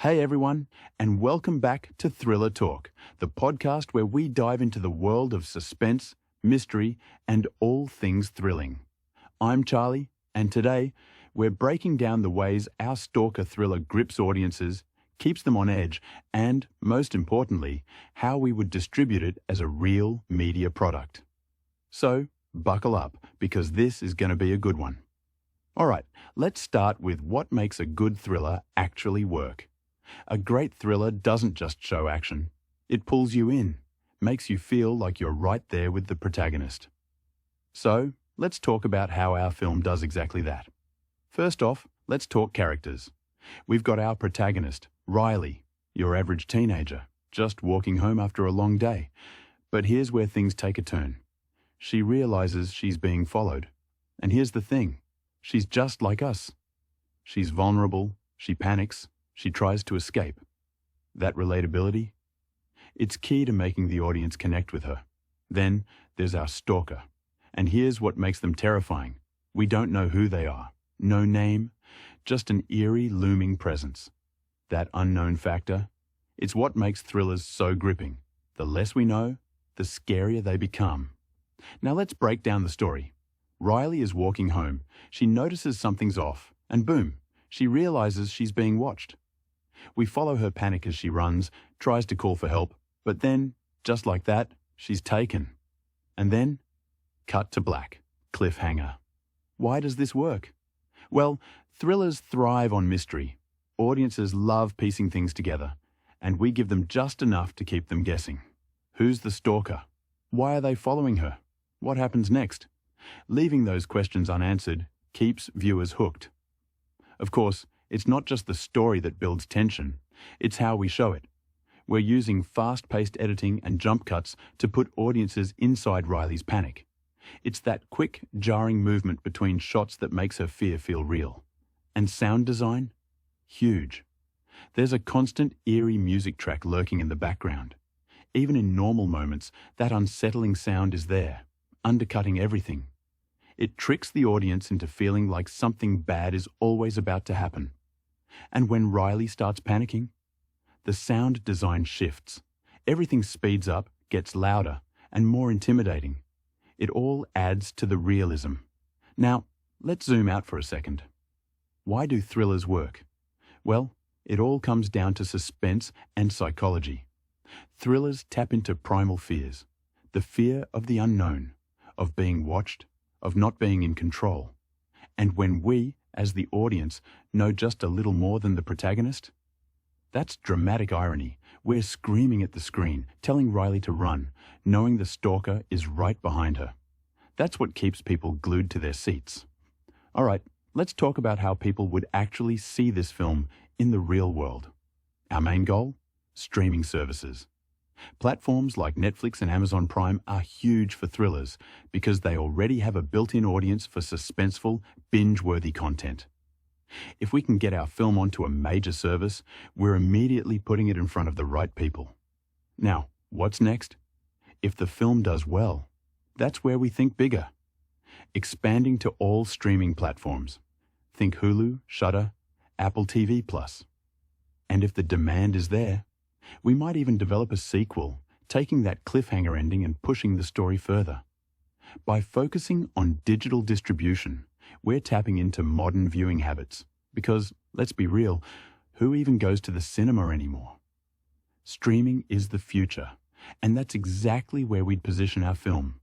Hey everyone, and welcome back to Thriller Talk, the podcast where we dive into the world of suspense, mystery, and all things thrilling. I'm Charlie, and today we're breaking down the ways our stalker thriller grips audiences, keeps them on edge, and, most importantly, how we would distribute it as a real media product. So, buckle up, because this is going to be a good one. Alright, let's start with what makes a good thriller actually work. A great thriller doesn't just show action. It pulls you in, makes you feel like you're right there with the protagonist. So, let's talk about how our film does exactly that. First off, let's talk characters. We've got our protagonist, Riley, your average teenager, just walking home after a long day. But here's where things take a turn. She realizes she's being followed. And here's the thing. She's just like us. She's vulnerable, she panics, she tries to escape. That relatability? It's key to making the audience connect with her. Then there's our stalker. And here's what makes them terrifying. We don't know who they are. No name, just an eerie, looming presence. That unknown factor, it's what makes thrillers so gripping. The less we know, the scarier they become. Now let's break down the story. Riley is walking home. She notices something's off, and boom, she realizes she's being watched. We follow her panic as she runs, tries to call for help, but then, just like that, she's taken. And then, cut to black. Cliffhanger. Why does this work? Well, thrillers thrive on mystery. Audiences love piecing things together, and we give them just enough to keep them guessing. Who's the stalker? Why are they following her? What happens next? Leaving those questions unanswered keeps viewers hooked. Of course, it's not just the story that builds tension, it's how we show it. We're using fast-paced editing and jump cuts to put audiences inside Riley's panic. It's that quick, jarring movement between shots that makes her fear feel real. And sound design? Huge. There's a constant, eerie music track lurking in the background. Even in normal moments, that unsettling sound is there, undercutting everything. It tricks the audience into feeling like something bad is always about to happen. And when Riley starts panicking, the sound design shifts. Everything speeds up, gets louder, and more intimidating. It all adds to the realism. Now, let's zoom out for a second. Why do thrillers work? Well, it all comes down to suspense and psychology. Thrillers tap into primal fears. The fear of the unknown, of being watched, of not being in control. And when we, as the audience, know just a little more than the protagonist, that's dramatic irony. We're screaming at the screen, telling Riley to run, knowing the stalker is right behind her. That's what keeps people glued to their seats. All right, let's talk about how people would actually see this film in the real world. Our main goal? Streaming services. Platforms like Netflix and Amazon Prime are huge for thrillers because they already have a built-in audience for suspenseful, binge-worthy content. If we can get our film onto a major service, we're immediately putting it in front of the right people. Now, what's next? If the film does well, that's where we think bigger. Expanding to all streaming platforms. Think Hulu, Shudder, Apple TV+. And if the demand is there, we might even develop a sequel, taking that cliffhanger ending and pushing the story further. By focusing on digital distribution, we're tapping into modern viewing habits. Because, let's be real, who even goes to the cinema anymore? Streaming is the future, and that's exactly where we'd position our film.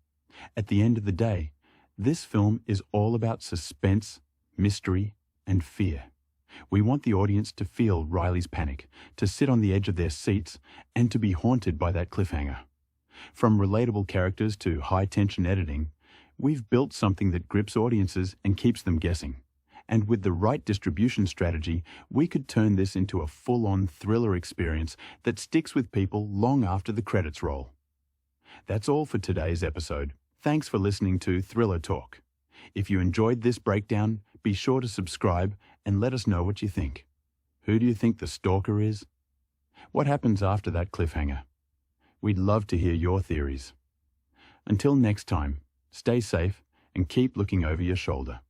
At the end of the day, this film is all about suspense, mystery, and fear. We want the audience to feel Riley's panic, to sit on the edge of their seats, and to be haunted by that cliffhanger. From relatable characters to high-tension editing, we've built something that grips audiences and keeps them guessing. And with the right distribution strategy, we could turn this into a full-on thriller experience that sticks with people long after the credits roll. That's all for today's episode. Thanks for listening to Thriller Talk. If you enjoyed this breakdown, be sure to subscribe and let us know what you think. Who do you think the stalker is? What happens after that cliffhanger? We'd love to hear your theories. Until next time, stay safe and keep looking over your shoulder.